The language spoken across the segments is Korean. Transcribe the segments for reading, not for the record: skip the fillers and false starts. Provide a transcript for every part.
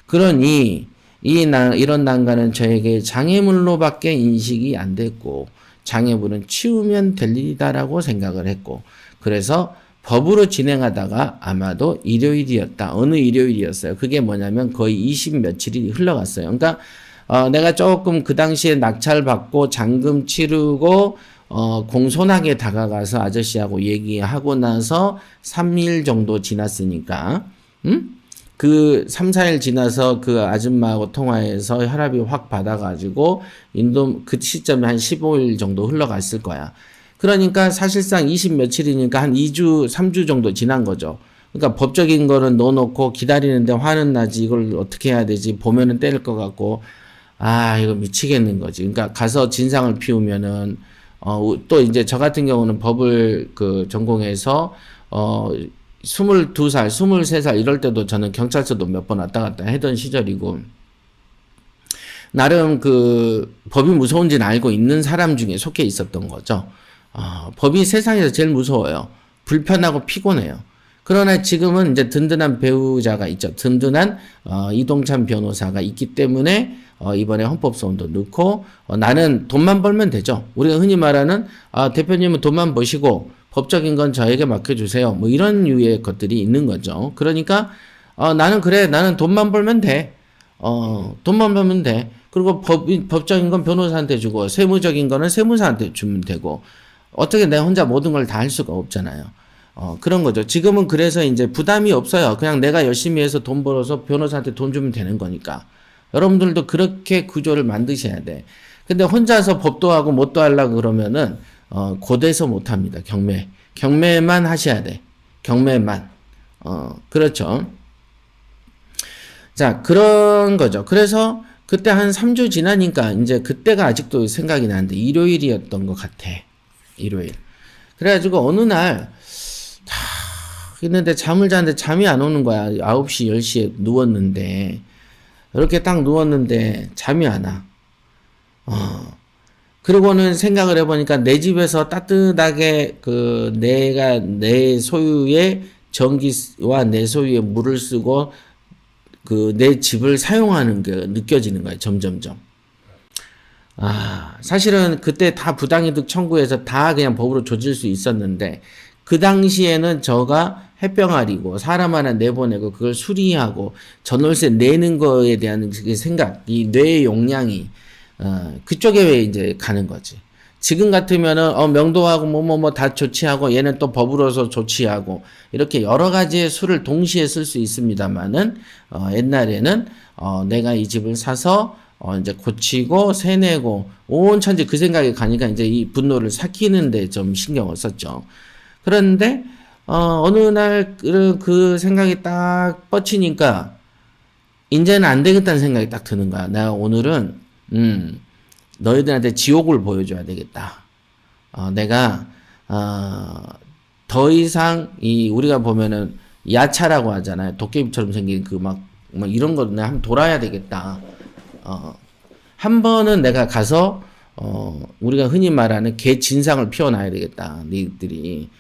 그러니 이런 난간은 저에게 장애물로밖에 인식이 안 됐고 장애물은 치우면 될 일이다라고 생각을 했고 그래서 법으로 진행하다가 아마도 일요일이었다. 어느 일요일이었어요. 그게 뭐냐면 거의 20 며칠이 흘러갔어요. 그러니까 내가 조금 그 당시에 낙찰받고 잔금 치르고 공손하게 다가가서 아저씨하고 얘기하고 나서 3일 정도 지났으니까 그 3, 4일 지나서 그 아줌마하고 통화해서 혈압이 확 받아가지고 그 시점에 한 15일 정도 흘러갔을 거야. 그러니까 사실상 20 며칠이니까 한 2주, 3주 정도 지난 거죠. 그러니까 법적인 거는 넣어놓고 기다리는데 화는 나지. 이걸 어떻게 해야 되지? 보면은 때릴 것 같고. 이거 미치겠는 거지. 그러니까 가서 진상을 피우면은, 또 이제 저 같은 경우는 법을 전공해서, 22살, 23살 이럴 때도 저는 경찰서도 몇 번 왔다 갔다 하던 시절이고, 나름 법이 무서운지는 알고 있는 사람 중에 속해 있었던 거죠. 법이 세상에서 제일 무서워요. 불편하고 피곤해요. 그러나 지금은 이제 든든한 배우자가 있죠. 든든한 이동찬 변호사가 있기 때문에 이번에 헌법소원도 넣고 나는 돈만 벌면 되죠. 우리가 흔히 말하는 대표님은 돈만 버시고 법적인 건 저에게 맡겨주세요. 뭐 이런 유의 것들이 있는 거죠. 그러니까 나는 그래. 나는 돈만 벌면 돼. 돈만 벌면 돼. 그리고 법적인 건 변호사한테 주고 세무적인 거는 세무사한테 주면 되고 어떻게 내가 혼자 모든 걸 다 할 수가 없잖아요. 그런 거죠. 지금은 그래서 이제 부담이 없어요. 그냥 내가 열심히 해서 돈 벌어서 변호사한테 돈 주면 되는 거니까. 여러분들도 그렇게 구조를 만드셔야 돼. 근데 혼자서 법도 하고 뭣도 하려고 그러면은, 고대에서 못 합니다. 경매만 하셔야 돼. 경매만. 그렇죠. 자, 그런 거죠. 그래서 그때 한 3주 지나니까 이제 그때가 아직도 생각이 나는데 일요일이었던 것 같아. 일요일. 그래가지고 어느 날 있는데 잠을 자는데 잠이 안 오는 거야. 9시, 10시에 누웠는데 이렇게 딱 누웠는데 잠이 안 와. 그러고는 생각을 해보니까 내 집에서 따뜻하게 내가 내 소유의 전기와 내 소유의 물을 쓰고 내 집을 사용하는 게 느껴지는 거예요. 점점점. 사실은 그때 다 부당이득 청구해서 다 그냥 법으로 조질 수 있었는데 그 당시에는 저가 햇병아리고 사람 하나 내보내고 그걸 수리하고 전월세 내는 거에 대한 생각, 이 뇌의 용량이 그쪽에 왜 이제 가는 거지. 지금 같으면은 명도하고 뭐 다 조치하고 얘는 또 법으로서 조치하고 이렇게 여러 가지의 수를 동시에 쓸 수 있습니다만은 옛날에는 내가 이 집을 사서 이제 고치고 세내고 온 천지 그 생각에 가니까 이제 이 분노를 삭히는데 좀 신경을 썼죠. 그런데 어느 날 그 생각이 딱 뻗치니까 이제는 안 되겠다는 생각이 딱 드는 거야. 내가 오늘은 너희들한테 지옥을 보여줘야 되겠다. 내가 더 이상 우리가 보면은 야차라고 하잖아요. 도깨비처럼 생긴 막 이런 거 내가 한번 돌아야 되겠다. 한 번은 내가 가서 우리가 흔히 말하는 개 진상을 피워놔야 되겠다. 니들이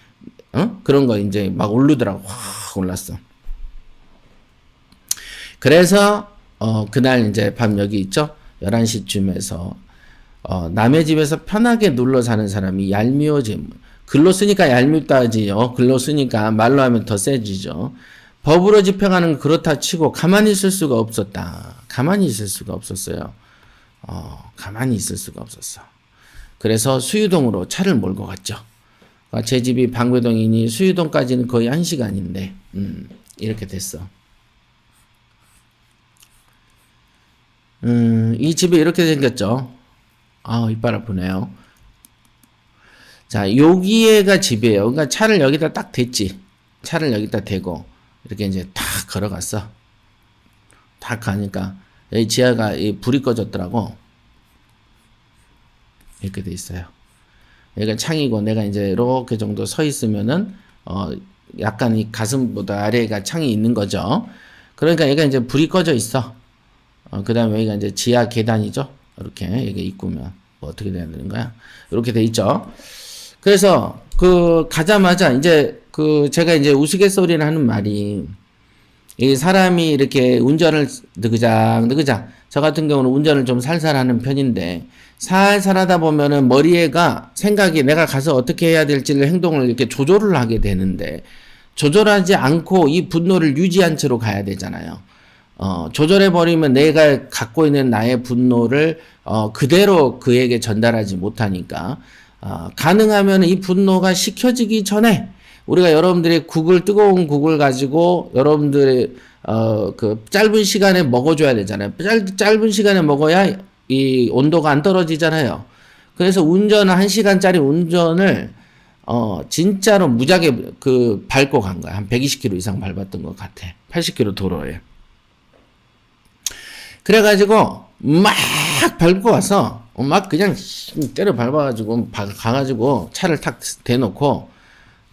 그런 거 이제 막 오르더라고. 확 올랐어. 그래서 그날 이제 밤 여기 있죠. 11시쯤에서 남의 집에서 편하게 눌러 사는 사람이 얄미워지. 글로 쓰니까 얄밉다지요. 글로 쓰니까 말로 하면 더 세지죠. 법으로 집행하는 그렇다 치고 가만히 있을 수가 없었다. 가만히 있을 수가 없었어요. 가만히 있을 수가 없었어. 그래서 수유동으로 차를 몰고 갔죠. 제 집이 방배동이니 수유동까지는 거의 1시간인데 이렇게 됐어. 이 집이 이렇게 생겼죠. 이빨 아프네요. 자, 여기에가 집이에요. 그러니까 차를 여기다 딱 댔지. 차를 여기다 대고 이렇게 이제 탁 걸어갔어. 탁 가니까 여기 지하가 불이 꺼졌더라고. 이렇게 돼 있어요. 여기가 창이고 내가 이제 이렇게 정도 서 있으면은 약간 이 가슴보다 아래가 창이 있는 거죠. 그러니까 얘가 이제 불이 꺼져 있어. 그 다음에 여기가 이제 지하 계단이죠. 이렇게 이게 입구면 뭐 어떻게 돼야 되는 거야? 이렇게 돼 있죠. 그래서 가자마자 이제 제가 이제 우스갯소리를 하는 말이 이 사람이 이렇게 운전을 느그작 저 같은 경우는 운전을 좀 살살 하는 편인데 살살 하다 보면은 머리에가 생각이 내가 가서 어떻게 해야 될지를 행동을 이렇게 조절을 하게 되는데 조절하지 않고 이 분노를 유지한 채로 가야 되잖아요. 조절해버리면 내가 갖고 있는 나의 분노를, 그대로 그에게 전달하지 못하니까, 가능하면 이 분노가 식혀지기 전에, 우리가 여러분들의 뜨거운 국을 가지고 여러분들의, 그 짧은 시간에 먹어줘야 되잖아요. 짧은 시간에 먹어야 이 온도가 안 떨어지잖아요. 그래서 1시간짜리 운전을, 진짜로 무지하게 밟고 간 거야. 한 120km 이상 밟았던 것 같아. 80km 도로에. 그래가지고 막 밟고 와서 막 그냥 때려 밟아가지고 가가지고 차를 탁 대놓고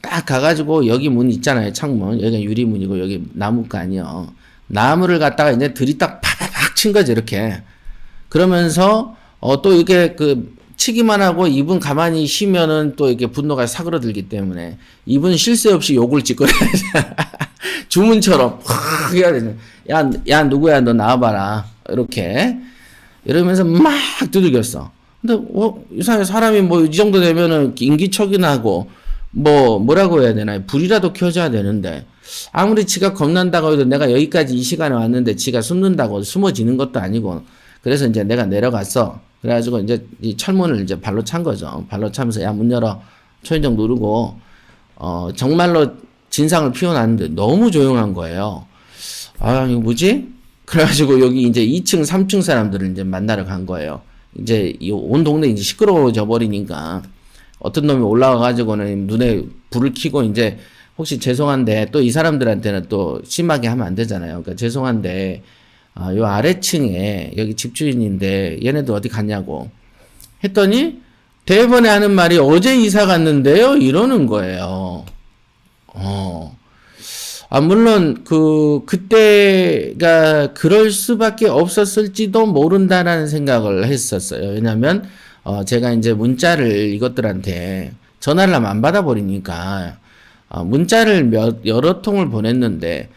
딱 가가지고 여기 문 있잖아요. 창문. 여기가 유리문이고 여기 나무가 나무를 갖다가 이제 들이딱 팍팍 친 거지 이렇게. 그러면서 또 이렇게 치기만 하고 입은 가만히 쉬면은 또 이렇게 분노가 사그러들기 때문에 입은 쉴 새 없이 욕을 짓거려야지. 주문처럼 확 해야 되네. 야 누구야 너 나와봐라. 이렇게 이러면서 막 두들겼어. 근데 이상하게 사람이 뭐 이 정도 되면은 인기척이나고 뭐라고 해야 되나 불이라도 켜져야 되는데 아무리 지가 겁난다고 해도 내가 여기까지 이 시간에 왔는데 지가 숨는다고 숨어지는 것도 아니고 그래서 이제 내가 내려갔어. 그래가지고 이제 이 철문을 이제 발로 찬 거죠. 발로 차면서 야 문 열어 초인종 누르고 정말로 진상을 피워놨는데 너무 조용한 거예요. 아 이거 뭐지? 그래가지고 여기 이제 2층 3층 사람들을 이제 만나러 간 거예요. 이제 온 동네 이제 시끄러워져 버리니까 어떤 놈이 올라와가지고는 눈에 불을 켜고 이제 혹시 죄송한데 또 이 사람들한테는 또 심하게 하면 안 되잖아요. 그러니까 죄송한데 요 아래층에 여기 집주인인데 얘네들 어디 갔냐고 했더니 대번에 하는 말이 어제 이사 갔는데요 이러는 거예요. 물론 그때가 그럴 수밖에 없었을지도 모른다라는 생각을 했었어요. 왜냐면 제가 이제 문자를 이것들한테 전화를 하면 안 받아버리니까 문자를 여러 통을 보냈는데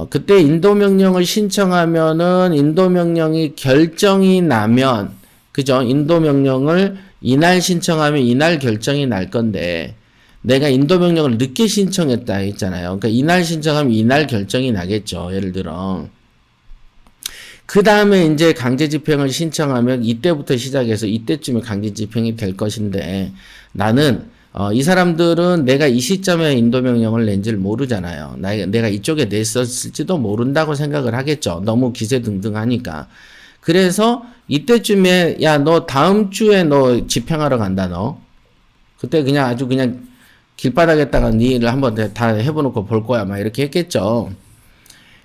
그때 인도명령을 신청하면은 인도명령이 결정이 나면 그죠? 인도명령을 이날 신청하면 이날 결정이 날 건데 내가 인도명령을 늦게 신청했다 했잖아요. 그러니까 이날 신청하면 이날 결정이 나겠죠. 예를 들어 그 다음에 이제 강제집행을 신청하면 이때부터 시작해서 이때쯤에 강제집행이 될 것인데 나는 이 사람들은 내가 이 시점에 인도명령을 낸지를 모르잖아요. 내가 이쪽에 냈었을지도 모른다고 생각을 하겠죠. 너무 기세등등하니까. 그래서 이때쯤에 야 너 다음 주에 너 집행하러 간다 너. 그때 그냥 아주 그냥 길바닥에다가 네 일을 한번 다 해보놓고 볼 거야 막 이렇게 했겠죠.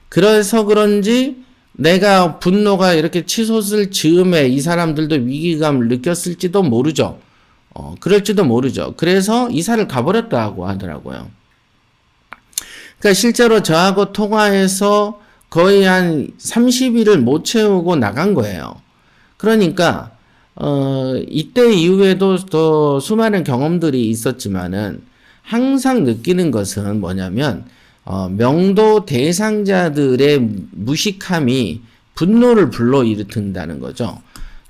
그래서 그런지 내가 분노가 이렇게 치솟을 즈음에 이 사람들도 위기감을 느꼈을지도 모르죠. 그럴지도 모르죠. 그래서 이사를 가버렸다고 하더라고요. 그러니까 실제로 저하고 통화해서 거의 한 30일을 못 채우고 나간 거예요. 그러니까 이때 이후에도 더 수많은 경험들이 있었지만은 항상 느끼는 것은 뭐냐면 명도 대상자들의 무식함이 분노를 불러일으킨다는 거죠.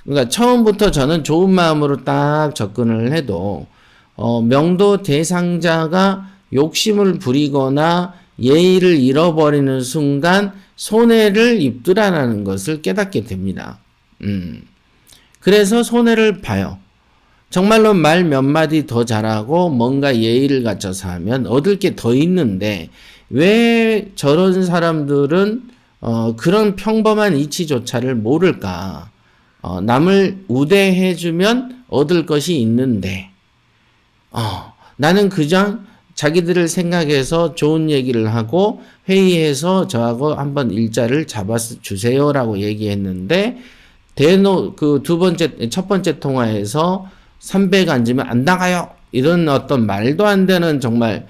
그러니까 처음부터 저는 좋은 마음으로 딱 접근을 해도 명도 대상자가 욕심을 부리거나 예의를 잃어버리는 순간 손해를 입더라는 것을 깨닫게 됩니다. 그래서 손해를 봐요. 정말로 말 몇 마디 더 잘하고 뭔가 예의를 갖춰서 하면 얻을 게 더 있는데 왜 저런 사람들은 그런 평범한 이치조차를 모를까? 남을 우대해주면 얻을 것이 있는데 나는 그냥 자기들을 생각해서 좋은 얘기를 하고 회의해서 저하고 한번 일자를 잡아서 주세요라고 얘기했는데 첫 번째 통화에서 300 앉으면 안 나가요. 이런 어떤 말도 안 되는 정말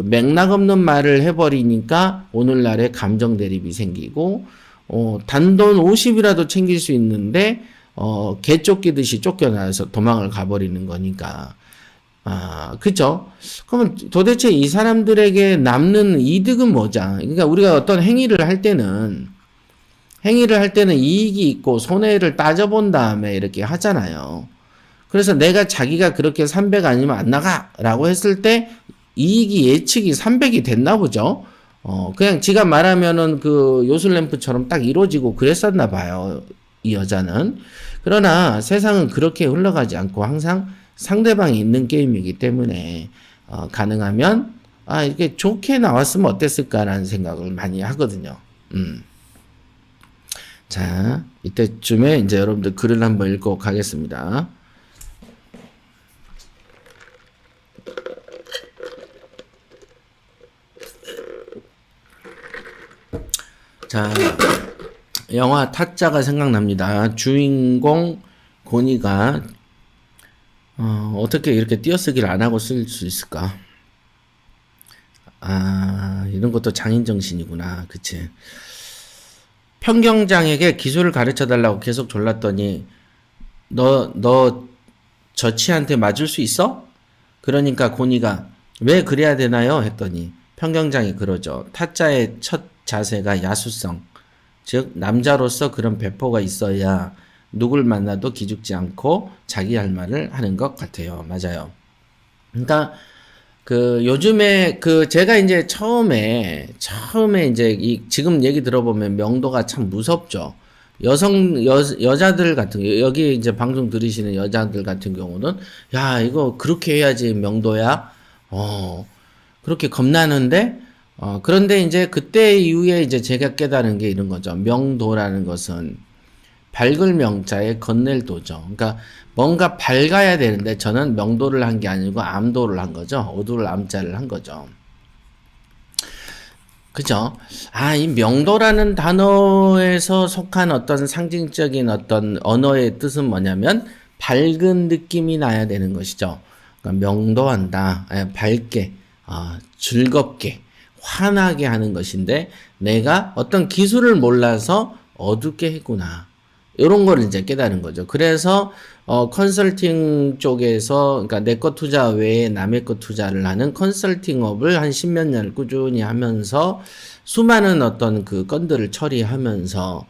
맥락 없는 말을 해버리니까 오늘날에 감정 대립이 생기고, 단돈 50이라도 챙길 수 있는데, 개 쫓기듯이 쫓겨나서 도망을 가버리는 거니까, 그죠? 그러면 도대체 이 사람들에게 남는 이득은 뭐죠? 그러니까 우리가 어떤 행위를 할 때는 이익이 있고 손해를 따져본 다음에 이렇게 하잖아요. 그래서 내가 자기가 그렇게 300 아니면 안 나가라고 했을 때 이익이 예측이 300이 됐나 보죠. 그냥 지가 말하면은 그 요술램프처럼 딱 이루어지고 그랬었나 봐요. 이 여자는. 그러나 세상은 그렇게 흘러가지 않고 항상 상대방이 있는 게임이기 때문에 가능하면 이게 좋게 나왔으면 어땠을까라는 생각을 많이 하거든요. 자, 이때쯤에 이제 여러분들 글을 한번 읽고 가겠습니다. 자, 영화 타짜가 생각납니다. 주인공 고니가 어떻게 이렇게 띄어쓰기를 안 하고 쓸 수 있을까? 이런 것도 장인정신이구나. 그치? 평경장에게 기술을 가르쳐 달라고 계속 졸랐더니 너 저치한테 맞을 수 있어? 그러니까 고니가 왜 그래야 되나요? 했더니 평경장이 그러죠. 타짜의 첫 자세가 야수성, 즉 남자로서 그런 배포가 있어야 누굴 만나도 기죽지 않고 자기 할 말을 하는 것 같아요. 맞아요. 그러니까 그 요즘에 그 제가 이제 처음에 이제 지금 얘기 들어보면 명도가 참 무섭죠. 여자들 같은 여기 이제 방송 들으시는 여자들 같은 경우는 야 이거 그렇게 해야지 명도야. 그렇게 겁나는데 그런데 이제 그때 이후에 이제 제가 깨달은 게 이런 거죠. 명도라는 것은 밝을 명자에 건넬 도죠. 그러니까 뭔가 밝아야 되는데 저는 명도를 한 게 아니고 암도를 한 거죠. 어두울 암자를 한 거죠. 그죠? 이 명도라는 단어에서 속한 어떤 상징적인 어떤 언어의 뜻은 뭐냐면 밝은 느낌이 나야 되는 것이죠. 그러니까 명도한다. 밝게, 즐겁게, 환하게 하는 것인데 내가 어떤 기술을 몰라서 어둡게 했구나. 이런 걸 이제 깨달은 거죠. 그래서 컨설팅 쪽에서 그러니까 내 것 투자 외에 남의 것 투자를 하는 컨설팅업을 한 십몇 년을 꾸준히 하면서 수많은 어떤 그 건들을 처리하면서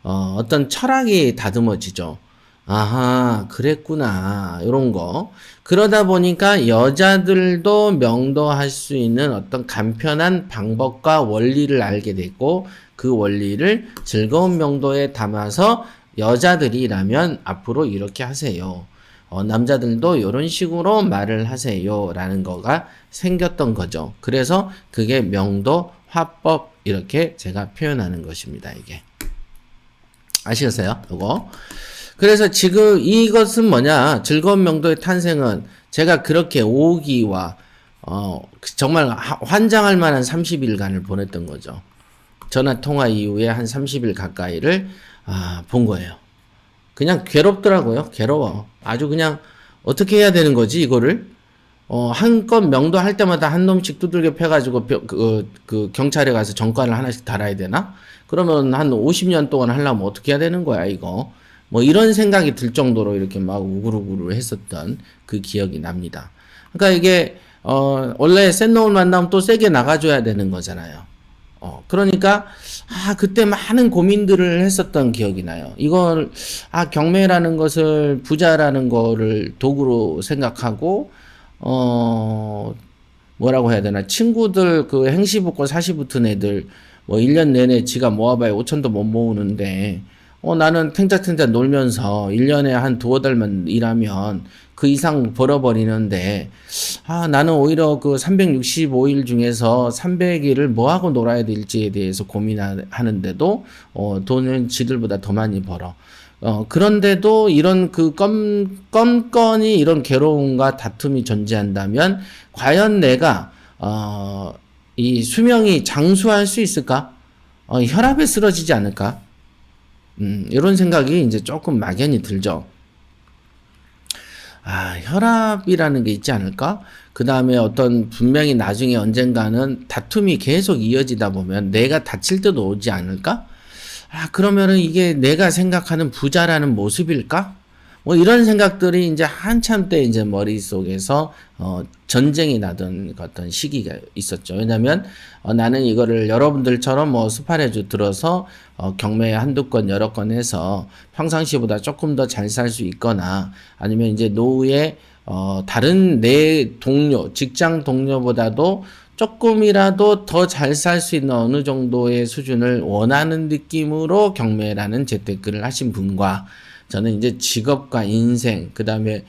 어떤 철학이 다듬어지죠. 아하, 그랬구나. 이런 거. 그러다 보니까 여자들도 명도할 수 있는 어떤 간편한 방법과 원리를 알게 됐고, 그 원리를 즐거운 명도에 담아서 여자들이라면 앞으로 이렇게 하세요. 남자들도 이런 식으로 말을 하세요. 라는 거가 생겼던 거죠. 그래서 그게 명도, 화법, 이렇게 제가 표현하는 것입니다. 이게. 아시겠어요? 이거. 그래서 지금 이것은 뭐냐? 즐거운 명도의 탄생은 제가 그렇게 오기와 정말 환장할 만한 30일간을 보냈던 거죠. 전화 통화 이후에 한 30일 가까이를 본 거예요. 그냥 괴롭더라고요. 괴로워. 아주 그냥 어떻게 해야 되는 거지 이거를? 한껏 명도할 때마다 한 놈씩 두들겨 패가지고 그 경찰에 가서 전과를 하나씩 달아야 되나? 그러면 한 50년 동안 하려면 어떻게 해야 되는 거야 이거? 뭐 이런 생각이 들 정도로 이렇게 막 우글우글 했었던 그 기억이 납니다. 그러니까 이게 원래 센 놈을 만나면 또 세게 나가줘야 되는 거잖아요. 그러니까 그때 많은 고민들을 했었던 기억이 나요. 이걸 경매라는 것을 부자라는 거를 도구로 생각하고 뭐라고 해야 되나 친구들 그 행시 붙고 사시 붙은 애들 뭐 1년 내내 지가 모아봐야 5천도 못 모으는데 나는 탱자탱자 놀면서 1년에 한 두어 달만 일하면 그 이상 벌어버리는데, 나는 오히려 그 365일 중에서 300일을 뭐하고 놀아야 될지에 대해서 고민하는데도, 돈은 지들보다 더 많이 벌어. 그런데도 이런 그 껌껌이 이런 괴로움과 다툼이 존재한다면, 과연 내가, 이 수명이 장수할 수 있을까? 혈압에 쓰러지지 않을까? 이런 생각이 이제 조금 막연히 들죠. 혈압이라는 게 있지 않을까? 그 다음에 어떤 분명히 나중에 언젠가는 다툼이 계속 이어지다 보면 내가 다칠 때도 오지 않을까? 그러면은 이게 내가 생각하는 부자라는 모습일까? 뭐 이런 생각들이 이제 한참 때 이제 머릿속에서 전쟁이 나던 어떤 시기가 있었죠. 왜냐면 나는 이거를 여러분들처럼 뭐 스파레주 들어서 경매 한두 건 여러 건 해서 평상시보다 조금 더 잘 살 수 있거나 아니면 이제 노후에 다른 내 동료, 직장 동료보다도 조금이라도 더 잘 살 수 있는 어느 정도의 수준을 원하는 느낌으로 경매라는 재테크를 하신 분과 저는 이제 직업과 인생, 그 다음에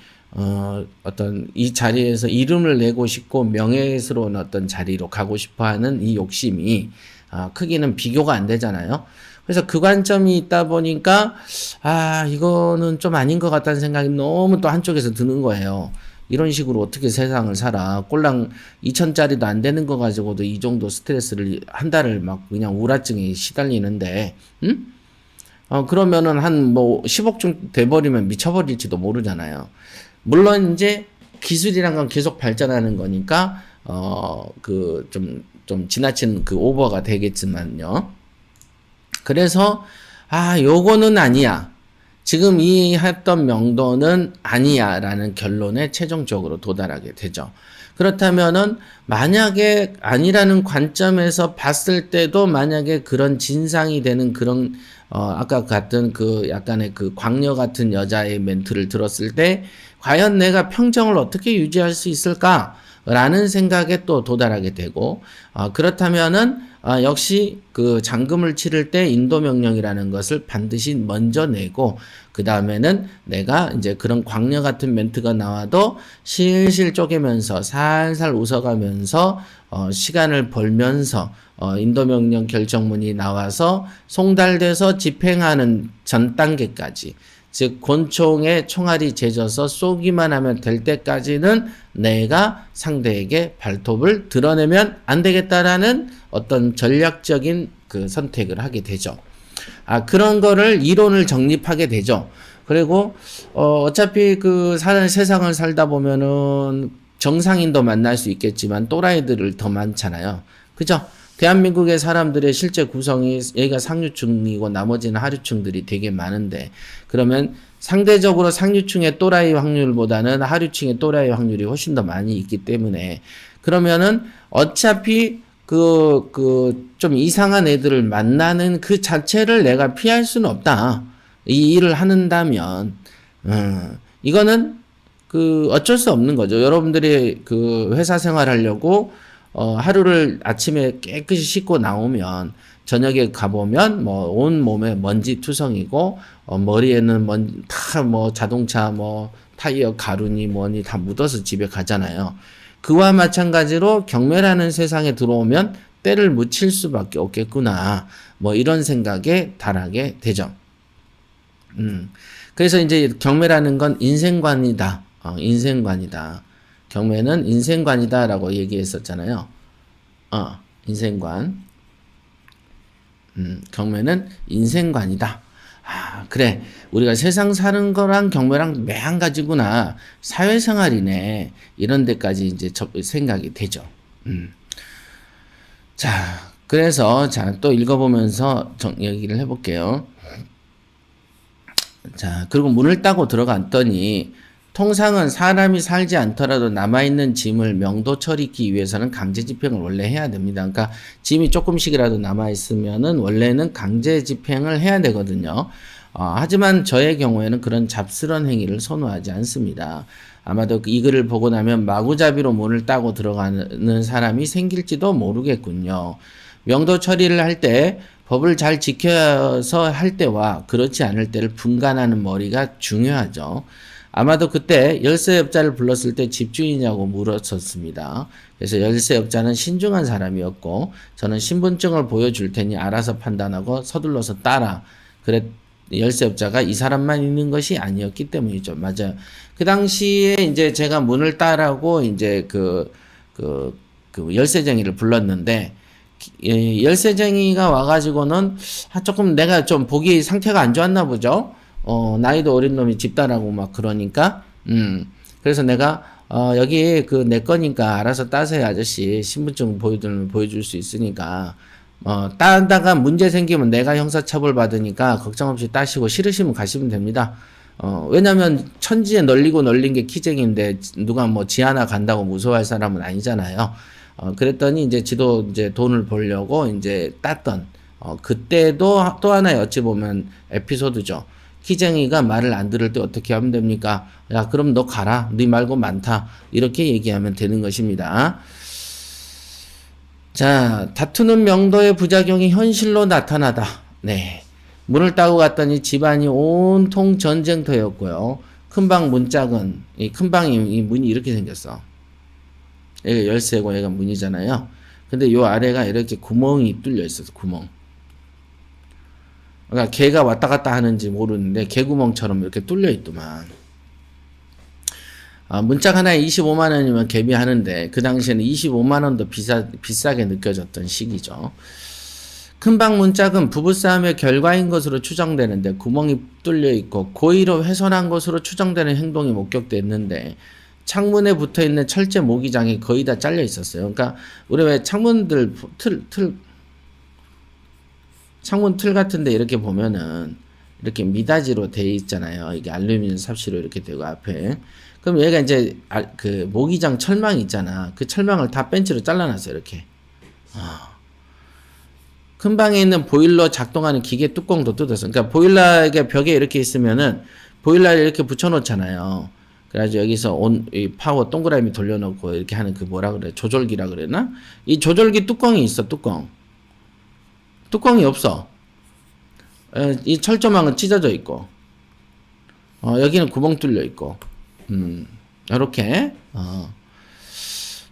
어떤 이 자리에서 이름을 내고 싶고 명예스러운 어떤 자리로 가고 싶어 하는 이 욕심이 크기는 비교가 안 되잖아요. 그래서 그 관점이 있다 보니까 이거는 좀 아닌 것 같다는 생각이 너무 또 한쪽에서 드는 거예요. 이런 식으로 어떻게 세상을 살아. 꼴랑 2천짜리도 안 되는 거 가지고도 이 정도 스트레스를 한 달을 막 그냥 우울증에 시달리는데, 응? 그러면은 한 뭐 10억쯤 돼버리면 미쳐버릴지도 모르잖아요. 물론 이제 기술이란 건 계속 발전하는 거니까, 좀 지나친 그 오버가 되겠지만요. 그래서, 요거는 아니야. 지금 이 했던 명도는 아니야 라는 결론에 최종적으로 도달하게 되죠. 그렇다면은 만약에 아니라는 관점에서 봤을 때도 만약에 그런 진상이 되는 그런 아까 같은 그 약간의 그 광녀 같은 여자의 멘트를 들었을 때 과연 내가 평정을 어떻게 유지할 수 있을까? 라는 생각에 또 도달하게 되고 그렇다면은 역시 그 잔금을 치를 때 인도명령이라는 것을 반드시 먼저 내고 그 다음에는 내가 이제 그런 광녀 같은 멘트가 나와도 실실 쪼개면서 살살 웃어가면서 시간을 벌면서 인도명령 결정문이 나와서 송달돼서 집행하는 전 단계까지 즉 권총에 총알이 재져서 쏘기만 하면 될 때까지는 내가 상대에게 발톱을 드러내면 안 되겠다라는 어떤 전략적인 그 선택을 하게 되죠. 그런 거를 이론을 정립하게 되죠. 그리고 어차피 그 세상을 살다 보면은 정상인도 만날 수 있겠지만 또라이들을 더 많잖아요. 그죠? 대한민국의 사람들의 실제 구성이 여기가 상류층이고 나머지는 하류층들이 되게 많은데 그러면 상대적으로 상류층의 또라이 확률보다는 하류층의 또라이 확률이 훨씬 더 많이 있기 때문에 그러면은 어차피 좀 이상한 애들을 만나는 그 자체를 내가 피할 수는 없다. 이 일을 한다면, 이거는 어쩔 수 없는 거죠. 여러분들이 그 회사 생활 하려고, 하루를 아침에 깨끗이 씻고 나오면, 저녁에 가보면, 온 몸에 먼지 투성이고, 머리에는 자동차, 타이어 가루니 뭐니 다 묻어서 집에 가잖아요. 그와 마찬가지로 경매라는 세상에 들어오면 때를 묻힐 수밖에 없겠구나. 이런 생각에 달하게 되죠. 그래서 이제 경매라는 건 인생관이다. 인생관이다. 경매는 인생관이다라고 얘기했었잖아요. 인생관. 경매는 인생관이다. 그래. 우리가 세상 사는 거랑 경매랑 매한가지구나. 사회생활이네. 이런 데까지 이제 생각이 되죠. 자, 그래서, 또 읽어보면서 얘기를 해볼게요. 자, 그리고 문을 따고 들어갔더니, 통상은 사람이 살지 않더라도 남아있는 짐을 명도 처리하기 위해서는 강제 집행을 원래 해야 됩니다. 그러니까 짐이 조금씩이라도 남아있으면은 원래는 강제 집행을 해야 되거든요. 하지만 저의 경우에는 그런 잡스런 행위를 선호하지 않습니다. 아마도 이 글을 보고 나면 마구잡이로 문을 따고 들어가는 사람이 생길지도 모르겠군요. 명도 처리를 할 때 법을 잘 지켜서 할 때와 그렇지 않을 때를 분간하는 머리가 중요하죠. 아마도 그때 열쇠업자를 불렀을 때 집주인이냐고 물었었습니다. 그래서 열쇠업자는 신중한 사람이었고 저는 신분증을 보여줄 테니 알아서 판단하고 서둘러서 따라. 열쇠업자가 이 사람만 있는 것이 아니었기 때문이죠. 맞아요. 그 당시에 이제 제가 문을 따라고 이제 그 열쇠쟁이를 불렀는데 열쇠쟁이가 와가지고는 조금 내가 좀 보기 상태가 안 좋았나 보죠. 나이도 어린 놈이 집다라고 막 그러니까, 그래서 내가, 여기 내 거니까 알아서 따세요, 아저씨. 신분증 보여줄 수 있으니까. 따다가 문제 생기면 내가 형사처벌 받으니까 걱정 없이 따시고 싫으시면 가시면 됩니다. 왜냐면 천지에 널리고 널린 게 키쟁인데 누가 뭐 지하나 간다고 무서워할 사람은 아니잖아요. 그랬더니 이제 지도 이제 돈을 벌려고 이제 땄던, 그때도 또 하나의 어찌 보면 에피소드죠. 키쟁이가 말을 안 들을 때 어떻게 하면 됩니까? 야, 그럼 너 가라. 네 말고 많다. 이렇게 얘기하면 되는 것입니다. 자, 다투는 명도의 부작용이 현실로 나타나다. 네. 문을 따고 갔더니 집안이 온통 전쟁터였고요. 큰방 문짝은, 이 큰방이 이 문이 이렇게 생겼어. 얘가 열쇠고 얘가 문이잖아요. 근데 요 아래가 이렇게 구멍이 뚫려 있어서 구멍. 그러니까 개가 왔다 갔다 하는지 모르는데 개구멍처럼 이렇게 뚫려 있더만. 문짝 하나에 25만 원이면 개비하는데 그 당시에는 25만 원도 비싸게 느껴졌던 시기죠. 큰방 문짝은 부부싸움의 결과인 것으로 추정되는데 구멍이 뚫려 있고 고의로 훼손한 것으로 추정되는 행동이 목격됐는데 창문에 붙어 있는 철제 모기장이 거의 다 잘려 있었어요. 그러니까 우리 왜 창문들 창문 틀 같은데 이렇게 보면은 이렇게 미닫이로 돼 있잖아요. 이게 알루미늄 삽시로 이렇게 되고 앞에. 그럼 얘가 이제 그 모기장 철망 있잖아. 그 철망을 다 벤치로 잘라놨어요. 이렇게. 큰 방에 있는 보일러 작동하는 기계 뚜껑도 뜯었어. 그러니까 보일러가 벽에 이렇게 있으면은 보일러를 이렇게 붙여놓잖아요. 그래가지고 여기서 이 파워 동그라미 돌려놓고 이렇게 하는 그 뭐라 그래? 조절기라 그랬나? 이 조절기 뚜껑이 있어. 뚜껑이 없어. 이 철조망은 찢어져 있고, 여기는 구멍 뚫려 있고, 이렇게,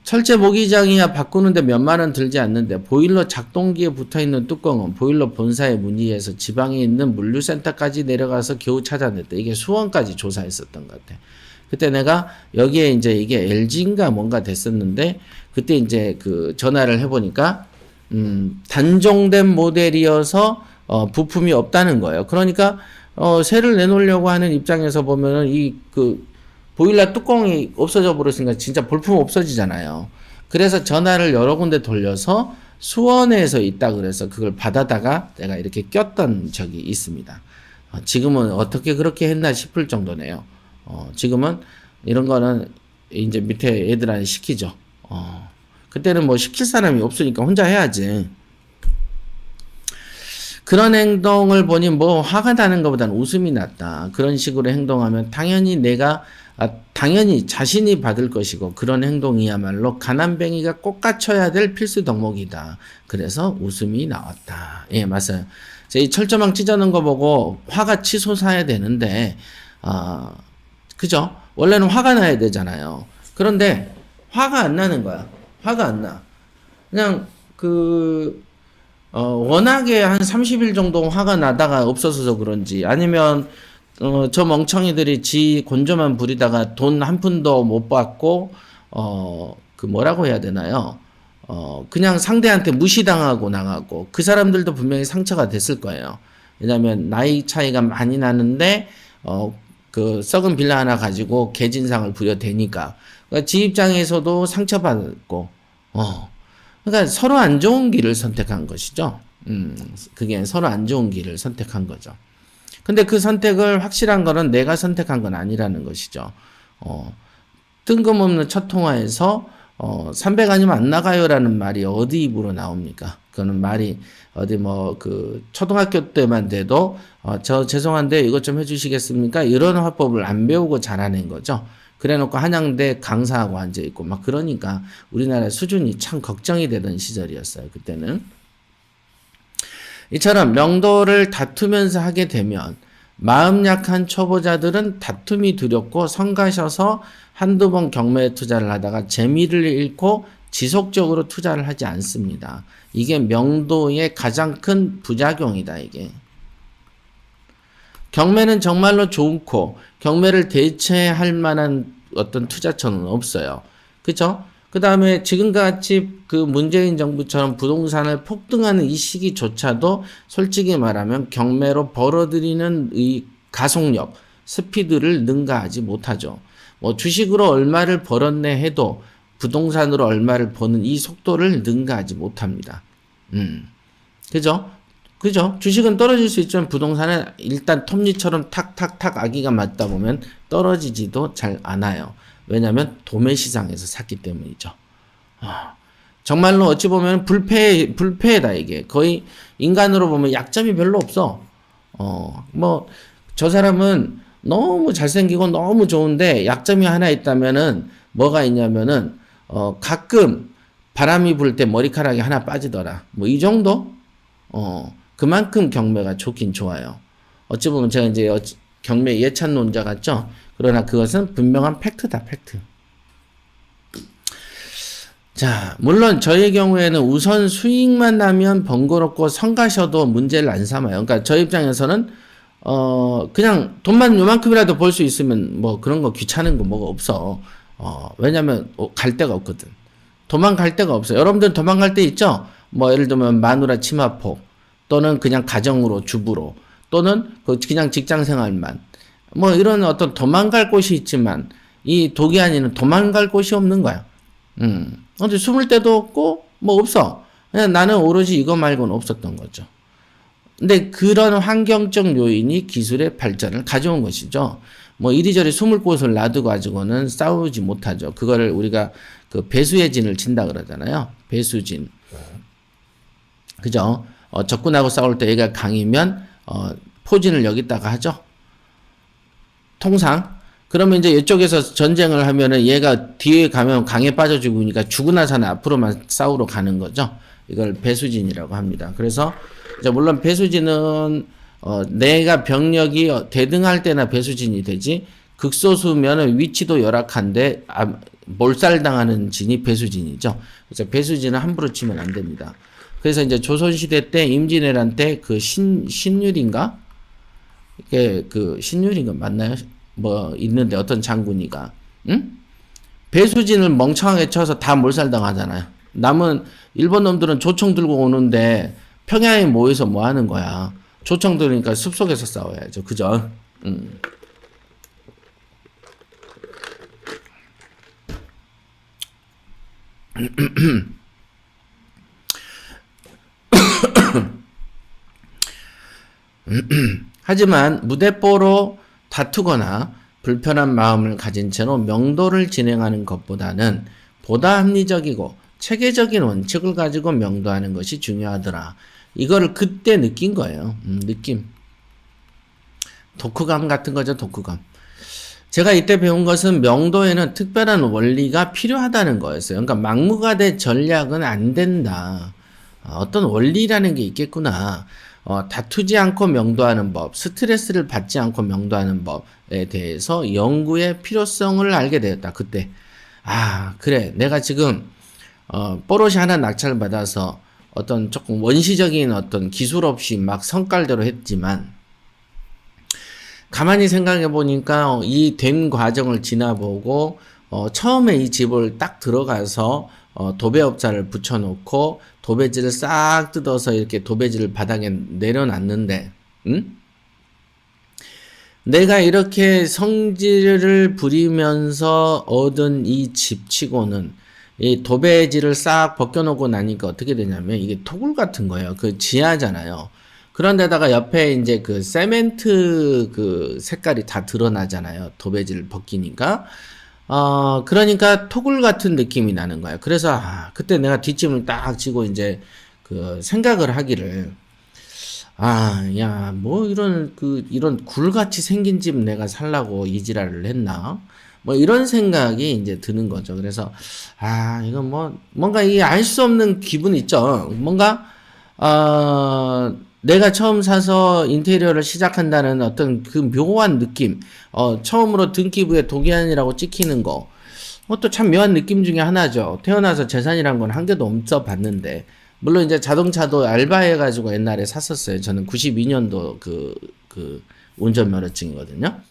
철제 모기장이야 바꾸는데 몇만 원 들지 않는데 보일러 작동기에 붙어있는 뚜껑은 보일러 본사에 문의해서 지방에 있는 물류센터까지 내려가서 겨우 찾아냈다. 이게 수원까지 조사했었던 것 같아. 그때 내가 여기에 이제 이게 LG인가 뭔가 됐었는데 그때 이제 그 전화를 해보니까 단종된 모델이어서 부품이 없다는 거예요. 그러니까 새를 내놓으려고 하는 입장에서 보면은 이 그 보일러 뚜껑이 없어져 버렸으니까 진짜 볼품 없어지잖아요. 그래서 전화를 여러 군데 돌려서 수원에서 있다 그래서 그걸 받아다가 내가 이렇게 꼈던 적이 있습니다. 지금은 어떻게 그렇게 했나 싶을 정도네요. 지금은 이런 거는 이제 밑에 애들한테 시키죠. 그때는 뭐 시킬 사람이 없으니까 혼자 해야지. 그런 행동을 보니 뭐 화가 나는 것보다는 웃음이 낫다. 그런 식으로 행동하면 당연히 자신이 받을 것이고 그런 행동이야말로 가난뱅이가 꼭 갖춰야 될 필수 덕목이다. 그래서 웃음이 나왔다. 예, 맞아요. 이 철조망 찢어놓은 거 보고 화가 치솟아야 되는데 그죠? 원래는 화가 나야 되잖아요. 그런데 화가 안 나는 거야. 화가 안 나. 그냥 워낙에 한 30일 정도 화가 나다가 없어져서 그런지 아니면 저 멍청이들이 지 곤조만 부리다가 돈 한 푼도 못 받고 그 뭐라고 해야 되나요? 그냥 상대한테 무시당하고 나가고 그 사람들도 분명히 상처가 됐을 거예요. 왜냐면 나이 차이가 많이 나는데 그 썩은 빌라 하나 가지고 개진상을 부려대니까 그러니까 지 입장에서도 상처받고 그러니까 서로 안 좋은 길을 선택한 것이죠. 그게 서로 안 좋은 길을 선택한 거죠. 근데 그 선택을 확실한 거는 내가 선택한 건 아니라는 것이죠. 뜬금없는 첫 통화에서 300 아니면 안 나가요라는 말이 어디 입으로 나옵니까? 그거는 말이 어디 뭐 그 초등학교 때만 돼도 저 죄송한데 이것 좀 해주시겠습니까? 이런 화법을 안 배우고 자라낸 거죠. 그래놓고 한양대 강사하고 앉아있고 막 그러니까 우리나라 수준이 참 걱정이 되던 시절이었어요. 그때는. 이처럼 명도를 다투면서 하게 되면 마음 약한 초보자들은 다툼이 두렵고 성가셔서 한두 번 경매에 투자를 하다가 재미를 잃고 지속적으로 투자를 하지 않습니다. 이게 명도의 가장 큰 부작용이다. 이게. 경매는 정말로 좋고 경매를 대체할 만한 어떤 투자처는 없어요. 그쵸? 그 다음에 지금같이 그 문재인 정부처럼 부동산을 폭등하는 이 시기조차도 솔직히 말하면 경매로 벌어들이는 이 가속력, 스피드를 능가하지 못하죠. 뭐 주식으로 얼마를 벌었네 해도 부동산으로 얼마를 버는 이 속도를 능가하지 못합니다. 그죠? 그죠? 주식은 떨어질 수 있지만 부동산은 일단 톱니처럼 탁탁탁 아기가 맞다 보면 떨어지지도 잘 않아요. 왜냐하면 도매 시장에서 샀기 때문이죠. 아, 정말로 어찌 보면 불패다 이게. 거의 인간으로 보면 약점이 별로 없어. 뭐 저 사람은 너무 잘생기고 너무 좋은데 약점이 하나 있다면은 뭐가 있냐면은 가끔 바람이 불 때 머리카락이 하나 빠지더라. 뭐 이 정도? 그만큼 경매가 좋긴 좋아요. 어찌 보면 제가 이제 경매 예찬론자 같죠? 그러나 그것은 분명한 팩트다, 팩트. 자, 물론 저의 경우에는 우선 수익만 나면 번거롭고 성가셔도 문제를 안 삼아요. 그러니까 저 입장에서는 그냥 돈만 요만큼이라도 벌 수 있으면 뭐 그런 거 귀찮은 거 뭐가 없어. 왜냐면 갈 데가 없거든. 도망갈 데가 없어요. 여러분들 도망갈 데 있죠? 뭐 예를 들면 마누라 치마폭 또는 그냥 가정으로 주부로 또는 그냥 직장 생활만 뭐 이런 어떤 도망갈 곳이 있지만 이 도기한이는 도망갈 곳이 없는 거야. 근데 숨을 데도 없고 뭐 없어. 그냥 나는 오로지 이거 말고는 없었던 거죠. 근데 그런 환경적 요인이 기술의 발전을 가져온 것이죠. 뭐 이리저리 숨을 곳을 놔두고 가지고는 싸우지 못하죠. 그거를 우리가 그 배수의 진을 친다 그러잖아요. 배수진. 그죠? 적군하고 싸울 때 얘가 강이면 포진을 여기다가 하죠. 통상. 그러면 이제 이쪽에서 전쟁을 하면은 얘가 뒤에 가면 강에 빠져 죽으니까 죽으나서는 앞으로만 싸우러 가는 거죠. 이걸 배수진이라고 합니다. 그래서 이제 물론 배수진은 내가 병력이 대등할 때나 배수진이 되지 극소수면은 위치도 열악한데 몰살당하는 진이 배수진이죠. 그래서 배수진은 함부로 치면 안 됩니다. 그래서 이제 조선시대 때 임진왜란 때 그 신율인가? 이게 그 신율인가 맞나요? 뭐 있는데 어떤 장군이가 응? 배수진을 멍청하게 쳐서 다 몰살당하잖아요. 남은 일본 놈들은 조총 들고 오는데 평양에 모여서 뭐 하는 거야? 조총 들으니까 숲속에서 싸워야죠. 그죠? 하지만 무대뽀로 다투거나 불편한 마음을 가진 채로 명도를 진행하는 것보다는 보다 합리적이고 체계적인 원칙을 가지고 명도하는 것이 중요하더라. 이거를 그때 느낀 거예요. 느낌. 독후감 같은 거죠, 독후감. 제가 이때 배운 것은 명도에는 특별한 원리가 필요하다는 거였어요. 그러니까 막무가내 전략은 안 된다. 어떤 원리라는 게 있겠구나. 다투지 않고 명도하는 법, 스트레스를 받지 않고 명도하는 법에 대해서 연구의 필요성을 알게 되었다. 그때. 그래. 내가 지금 뽀롯이 하나 낙찰을 받아서 어떤 조금 원시적인 어떤 기술 없이 막 성깔대로 했지만 가만히 생각해 보니까 이 된 과정을 지나보고 처음에 이 집을 딱 들어가서 도배업자를 붙여놓고 도배지를 싹 뜯어서 이렇게 도배지를 바닥에 내려놨는데, 내가 이렇게 성질을 부리면서 얻은 이 집치고는 이 도배지를 싹 벗겨놓고 나니까 어떻게 되냐면 이게 토굴 같은 거예요. 그 지하잖아요. 그런데다가 옆에 이제 그 세멘트 그 색깔이 다 드러나잖아요. 도배지를 벗기니까. 그러니까 토굴 같은 느낌이 나는 거예요. 그래서, 그때 내가 뒷짐을 딱 지고 이제 그 생각을 하기를, 야, 뭐 이런 굴같이 생긴 집 내가 살라고 이 지랄을 했나? 뭐 이런 생각이 이제 드는 거죠. 그래서, 이건 뭔가 이 알 수 없는 기분 있죠. 뭔가, 내가 처음 사서 인테리어를 시작한다는 어떤 그 묘한 느낌, 처음으로 등기부에 도기한이라고 찍히는 거, 또 참 묘한 느낌 중에 하나죠. 태어나서 재산이란 건 한 개도 없어 봤는데, 물론 이제 자동차도 알바해가지고 옛날에 샀었어요. 저는 92년도 그 운전면허증이거든요.